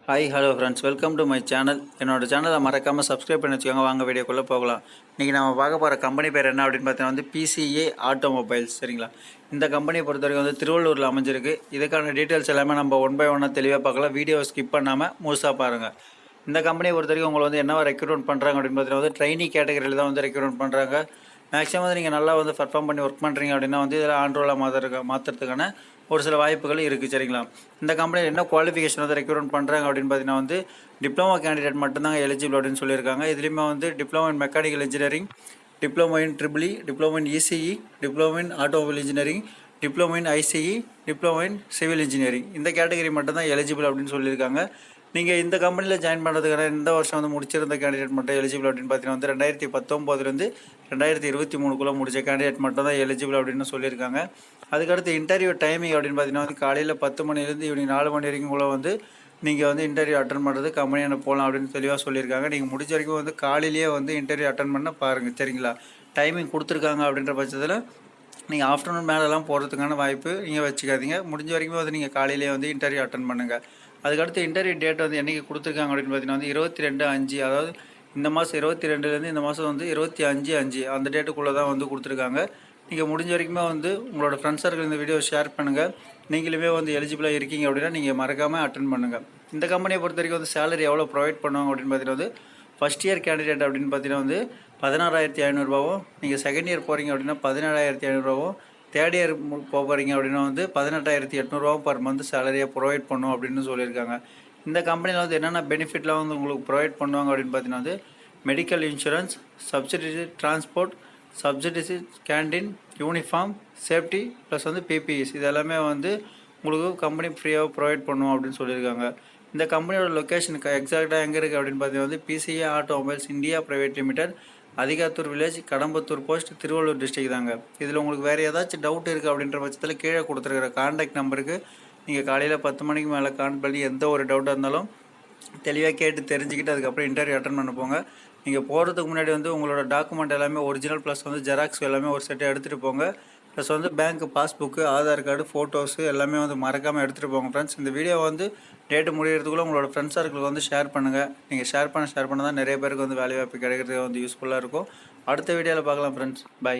Hi hello friends, welcome to my channel. என்னோடய சேனலை மறக்காமல் சப்ஸ்கிரைப் பண்ணி வச்சுக்கோங்க. வாங்க வீடியோக்குள்ளே போகலாம். இன்றைக்கி நம்ம பார்க்க போகிற கம்பெனி பேர் என்ன அப்படின்னு பார்த்தீங்கன்னா வந்து PCA ஆட்டோமொபைல்ஸ். சரிங்களா? இந்த கம்பெனியை பொறுத்த வரைக்கும் வந்து திருவள்ளூரில் அமைஞ்சிருக்கு. இதுக்கான டீட்டெயில்ஸ் எல்லாமே நம்ம ஒன் பை ஒன்னாக தெளிவாக பார்க்கலாம். வீடியோவை ஸ்கிப் பண்ணாமல் முழுசாக பாருங்கள். இந்த கம்பெனியை பொறுத்த வரைக்கும் உங்களை வந்து என்னவா ரெக்ரூட்மெண்ட் பண்ணுறாங்க அப்படின்னு பார்த்தீங்கன்னா வந்து ட்ரைனி கேட்டகரியில் தான் வந்து ரெக்ரூட்மெண்ட் பண்ணுறாங்க. மேக்ஸிமம் வந்து நீங்கள் நல்லா வந்து பர்ஃபார்ம் பண்ணி ஒர்க் பண்ணுறீங்க அப்படின்னா வந்து இதில் ஆண்ட்ரோலாக மாற்றுறதுக்கான ஒரு சில வாய்ப்புகள் இருக்குது. சரிங்களா? இந்த கம்பெனியில் என்ன குவாலிஃபிகேஷன் வந்து ரெக்ரூட்மெண்ட் பண்ணுறாங்க அப்படின்னு பார்த்தீங்கன்னா வந்து டிப்ளமோ கேண்டிடேட் மட்டும்தாங்க எலிஜிபிள் அப்படின்னு சொல்லியிருக்காங்க. இதுலேயுமே வந்து diploma in mechanical engineering, diploma in triple E, diploma in ECE, diploma in automobile engineering, diploma in ICE, diploma in civil engineering, இந்த கேட்டகரி மட்டும்தான் எலிஜிபிள் அப்படின்னு சொல்லியிருக்காங்க. நீங்கள் இந்த கம்பெனியில் ஜாயின் பண்ணுறதுக்கான இந்த வருஷம் வந்து முடிச்சிருந்த கேண்டிடேட் மட்டும் எலிஜிபிள் அப்படின்னு பார்த்தீங்கன்னா வந்து 2019 2023 முடிச்ச கேண்டிடேட் மட்டும் தான் எலிஜிபிள் அப்படின்னு சொல்லியிருக்காங்க. அதுக்கடுத்து இன்டர்வியூ டைமிங் அப்படின்னு பார்த்தீங்கன்னா வந்து காலையில் 10 மணிலேருந்து ஈவினிங் 4 மணி வரைக்கும் கூட வந்து நீங்கள் வந்து இன்டர்வியூ அட்டன் பண்ணுறது கம்பெனியான போகலாம் அப்படின்னு தெளிவாக சொல்லியிருக்காங்க. நீங்கள் முடிஞ்ச வரைக்கும் வந்து காலையிலேயே வந்து இன்டர்வியூ அட்டன் பண்ண பாருங்கள். சரிங்களா? டைமிங் கொடுத்துருக்காங்க அப்படின்ற பட்சத்தில் நீங்கள் ஆஃப்டர்நூன் மேலெலாம் போகிறதுக்கான வாய்ப்பு நீங்கள் வச்சுக்காதீங்க. முடிஞ்ச வரைக்கும் வந்து நீங்கள் காலையிலேயே வந்து இன்டர்வியூ அட்டன் பண்ணுங்கள். அதுக்கடுத்து இன்டர்வியூ டேட் வந்து என்றைக்கு கொடுத்துருக்காங்க அப்படின்னு பார்த்தீங்கன்னா வந்து 22/5, அதாவது இந்த மாதம் 22லேருந்து இந்த மாதம் வந்து 25/5 அந்த டேட்டுக்குள்ளே தான் வந்து கொடுத்துருக்காங்க. நீங்கள் முடிஞ்ச வரைக்குமே வந்து உங்களோட ஃப்ரெண்ட்ஸ் சர்க்கிள் இந்த வீடியோ ஷேர் பண்ணுங்கள். நீங்களுமே வந்து எலிஜிபிளாக இருக்கீங்க அப்படின்னா நீங்கள் மறக்காமல் அட்டன் பண்ணுங்கள். இந்த கம்பெனியை பொறுத்த வரைக்கும் வந்து சேலரி எவ்வளோ ப்ரொவைட் பண்ணுவாங்க அப்படின்னு பார்த்தீங்கன்னா வந்து ஃபஸ்ட் இயர் கேண்டிடேட் அப்படின்னு பார்த்தீங்கன்னா வந்து 16,500 நீங்கள் செகண்ட் இயர் போகிறீங்க அப்படின்னா 17,500 தேர்ட் இயர் போகிறீங்க அப்படின்னா வந்து 18,800 பர் மந்த் சேலரியை ப்ரொவைட் பண்ணும் அப்படின்னு சொல்லியிருக்காங்க. இந்த கம்பெனியில் வந்து என்னென்ன பெனிஃபிட்லாம் வந்து உங்களுக்கு ப்ரொவைட் பண்ணுவாங்க அப்படின்னு பார்த்தீங்கன்னா வந்து medical insurance, subsidies transport, subsidies canteen, uniform, safety plus வந்து பிபிஇஸ், இது எல்லாமே வந்து உங்களுக்கு கம்பெனி ஃப்ரீயாக ப்ரொவைட் பண்ணுவோம் அப்படின்னு சொல்லியிருக்காங்க. இந்த கம்பெனியோட லொக்கேஷனுக்கு எக்ஸாக்டாக எங்கே இருக்குது அப்படின்னு பார்த்தீங்கன்னா வந்து PCA automobiles India private limited, Adhigathur village, Kadambathur post, Tiruvallur district தாங்க. இதில் உங்களுக்கு வேறு ஏதாச்சும் டவுட் இருக்குது அப்படின்ற பட்சத்தில் கீழே கொடுத்துருக்கிற கான்டாக்ட் நம்பருக்கு நீங்கள் காலையில் 10 மணிக்கு மேலே கால் பண்ணி எந்த ஒரு டவுட்டாக இருந்தாலும் தெளிவாக கேட்டு தெரிஞ்சுக்கிட்டு அதுக்கப்புறம் இன்டர்வியூ அட்டன் பண்ண போங்க. நீங்கள் போகிறதுக்கு முன்னாடி வந்து உங்களோட டாக்குமெண்ட் எல்லாமே ஒரிஜினல் ப்ளஸ் வந்து ஜெராக்ஸ் எல்லாமே ஒரு செட்டை எடுத்துகிட்டு போங்க. ப்ளஸ் வந்து bank passbook, Aadhaar card, photos எல்லாமே வந்து மறக்காமல் எடுத்துகிட்டு போங்க ஃப்ரெண்ட்ஸ். இந்த வீடியோ வந்து டேட்டு முடிகிறதுக்குள்ளே உங்களோட ஃப்ரெண்ட்ஸ் சர்க்கிளுக்கு வந்து ஷேர் பண்ணுங்கள். நீங்கள் ஷேர் பண்ண தான் நிறைய பேருக்கு வந்து வேலை வாய்ப்பு கிடைக்கிறதுக்கு வந்து யூஸ்ஃபுல்லாக இருக்கும். அடுத்த வீடியோவில் பார்க்கலாம் ஃப்ரெண்ட்ஸ். பை.